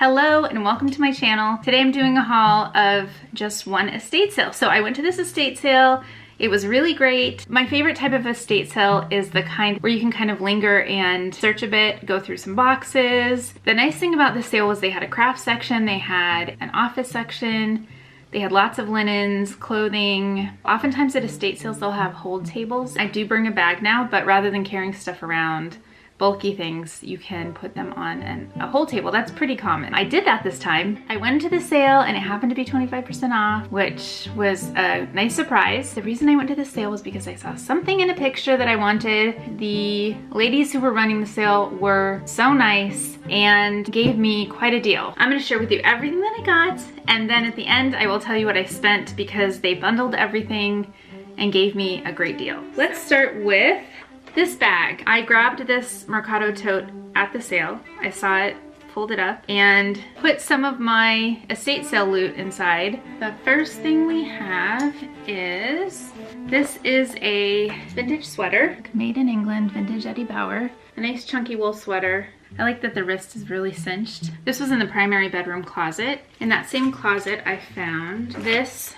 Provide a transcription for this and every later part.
Hello and welcome to my channel. Today I'm doing a haul of just one estate sale. So I went to this estate sale. It was really great. My favorite type of estate sale is the kind where you can kind of linger and search a bit, go through some boxes. The nice thing about this sale was they had a craft section, they had an office section, they had lots of linens, clothing. Oftentimes at estate sales they'll have hold tables. I do bring a bag now, but rather than carrying stuff around, bulky things, you can put them on a hold table. That's pretty common. I did that this time. I went to the sale and it happened to be 25% off, which was a nice surprise. The reason I went to the sale was because I saw something in a picture that I wanted. The ladies who were running the sale were so nice and gave me quite a deal. I'm gonna share with you everything that I got, and then at the end I will tell you what I spent because they bundled everything and gave me a great deal. Let's start with this bag. I grabbed this Mercado tote at the sale. I saw it, pulled it up, and put some of my estate sale loot inside. The first thing we have is, this is a vintage sweater, made in England, vintage Eddie Bauer. A nice chunky wool sweater. I like that the wrist is really cinched. This was in the primary bedroom closet. In that same closet, I found this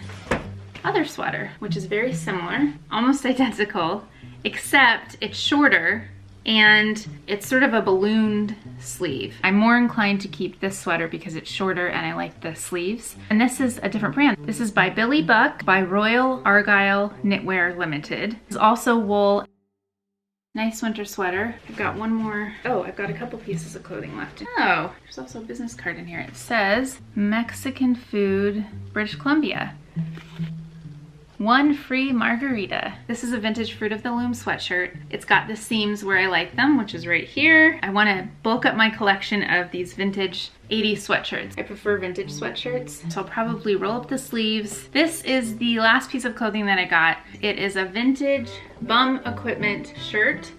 other sweater, which is very similar, almost identical, except it's shorter and it's sort of a ballooned sleeve. I'm more inclined to keep this sweater because it's shorter and I like the sleeves. And this is a different brand. This is by Billy Buck by Royal Argyle Knitwear Limited. It's also wool. Nice winter sweater. I've got one more. Oh, I've got a couple pieces of clothing left. Oh, there's also a business card in here. It says Mexican food, British Columbia. One free margarita. This is a vintage Fruit of the Loom sweatshirt. It's got the seams where I like them, which is right here. I want to bulk up my collection of these vintage 80s sweatshirts. I prefer vintage sweatshirts, so I'll probably roll up the sleeves. This is the last piece of clothing that I got. It is a vintage bum equipment shirt.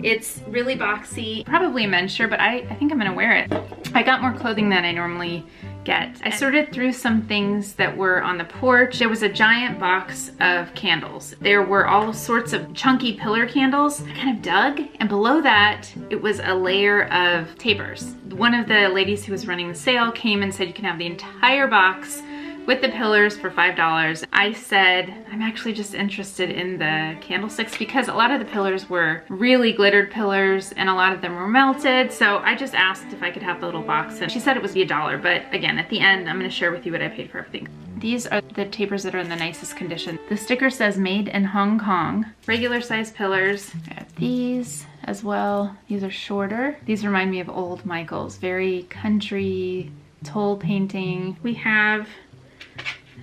It's really boxy, probably a men's shirt, but I think I'm gonna wear it. I got more clothing than I normally get. I sorted through some things that were on the porch. There was a giant box of candles. There were all sorts of chunky pillar candles. I kind of dug, and below that, it was a layer of tapers. One of the ladies who was running the sale came and said you can have the entire box with the pillars for $5. I said, I'm actually just interested in the candlesticks because a lot of the pillars were really glittered pillars and a lot of them were melted. So I just asked if I could have the little box and she said it was $1, but again, at the end, I'm gonna share with you what I paid for everything. These are the tapers that are in the nicest condition. The sticker says made in Hong Kong. Regular size pillars. I have these as well. These are shorter. These remind me of old Michaels, very country, toll painting. We have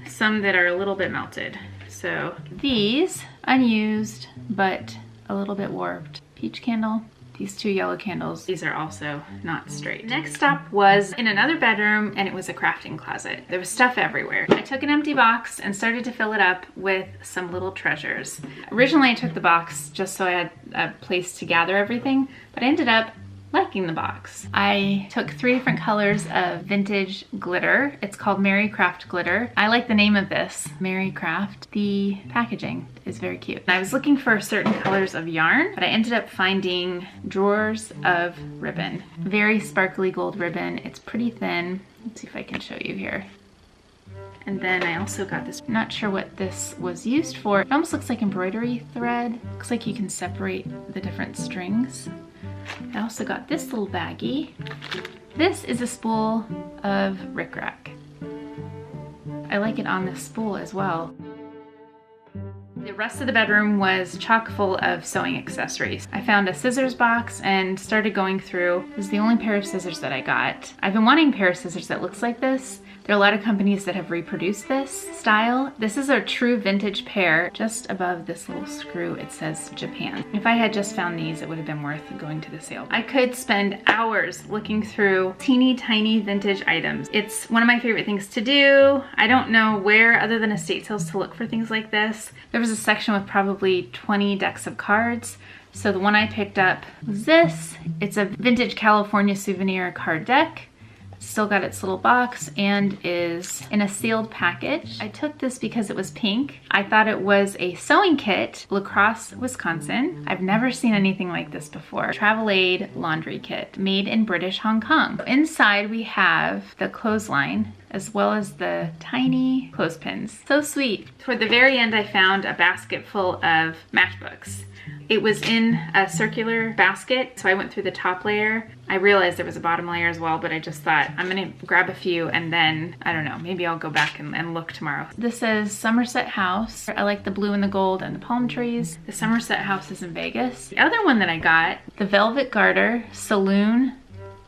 some that are a little bit melted. So these, unused, but a little bit warped. Peach candle. These two yellow candles, these are also not straight. Next stop was in another bedroom and it was a crafting closet. There was stuff everywhere. I took an empty box and started to fill it up with some little treasures. Originally I took the box just so I had a place to gather everything, but I ended up liking the box. I took 3 different colors of vintage glitter. It's called Mary Craft Glitter. I like the name of this, Mary Craft. The packaging is very cute. I was looking for certain colors of yarn, but I ended up finding drawers of ribbon. Very sparkly gold ribbon. It's pretty thin. Let's see if I can show you here. And then I also got this, I'm not sure what this was used for. It almost looks like embroidery thread. Looks like you can separate the different strings. I also got this little baggie. This is a spool of rickrack. I like it on this spool as well. The rest of the bedroom was chock full of sewing accessories. I found a scissors box and started going through. This is the only pair of scissors that I got. I've been wanting a pair of scissors that looks like this. There are a lot of companies that have reproduced this style. This is a true vintage pair. Just above this little screw, it says Japan. If I had just found these, it would have been worth going to the sale. I could spend hours looking through teeny tiny vintage items. It's one of my favorite things to do. I don't know where other than estate sales to look for things like this. There was a section with probably 20 decks of cards. So the one I picked up was this. It's a vintage California souvenir card deck. Still got its little box and is in a sealed package. I took this because it was pink. I thought it was a sewing kit, La Crosse, Wisconsin. I've never seen anything like this before. Travel Aid laundry kit, made in British Hong Kong. Inside we have the clothesline as well as the tiny clothespins. So sweet. Toward the very end, I found a basket full of matchbooks. It was in a circular basket, so I went through the top layer. I realized there was a bottom layer as well, but I just thought I'm gonna grab a few and then, I don't know, maybe I'll go back and look tomorrow. This says Somerset House. I like the blue and the gold and the palm trees. The Somerset House is in Vegas. The other one that I got, the Velvet Garter Saloon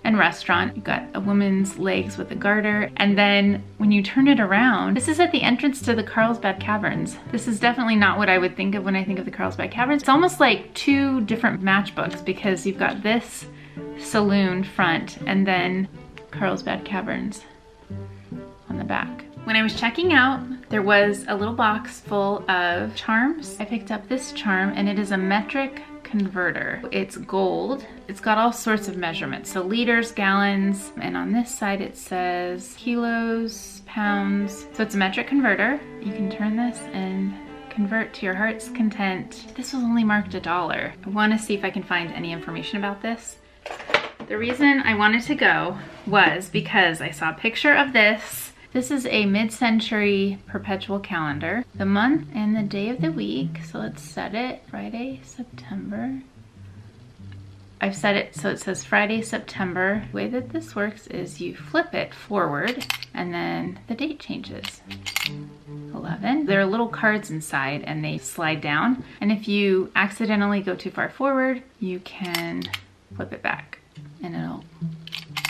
and Restaurant. You got a woman's legs with a garter, and then when you turn it around, this is at the entrance to the Carlsbad Caverns. This is definitely not what I would think of when I think of the Carlsbad Caverns. It's almost like two different matchbooks because you've got this saloon front and then Carlsbad Caverns on the back. When I was checking out, there was a little box full of charms. I picked up this charm and it is a metric converter. It's gold. It's got all sorts of measurements. So liters, gallons, and on this side it says kilos, pounds. So it's a metric converter. You can turn this and convert to your heart's content. This was only marked $1. I want to see if I can find any information about this. The reason I wanted to go was because I saw a picture of this. This is a mid-century perpetual calendar. The month and the day of the week. So let's set it. Friday, September. I've set it so it says Friday, September. The way that this works is you flip it forward and then the date changes. 11. There are little cards inside and they slide down. And if you accidentally go too far forward, you can flip it back and it'll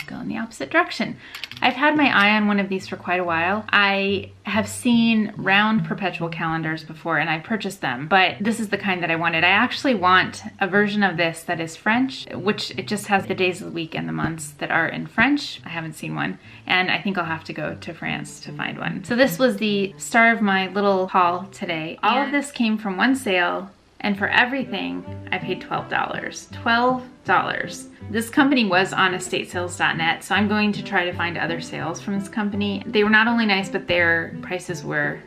go in the opposite direction. I've had my eye on one of these for quite a while. I have seen round perpetual calendars before and I purchased them, but this is the kind that I wanted. I actually want a version of this that is French, which it just has the days of the week and the months that are in French. I haven't seen one, and I think I'll have to go to France to find one. So this was the star of my little haul today. All of this came from one sale, and for everything, I paid $12. $12. This company was on estatesales.net, so I'm going to try to find other sales from this company. They were not only nice, but their prices were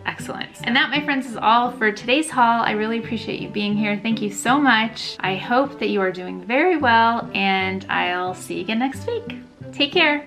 excellent. And that, my friends, is all for today's haul. I really appreciate you being here. Thank you so much. I hope that you are doing very well, and I'll see you again next week. Take care.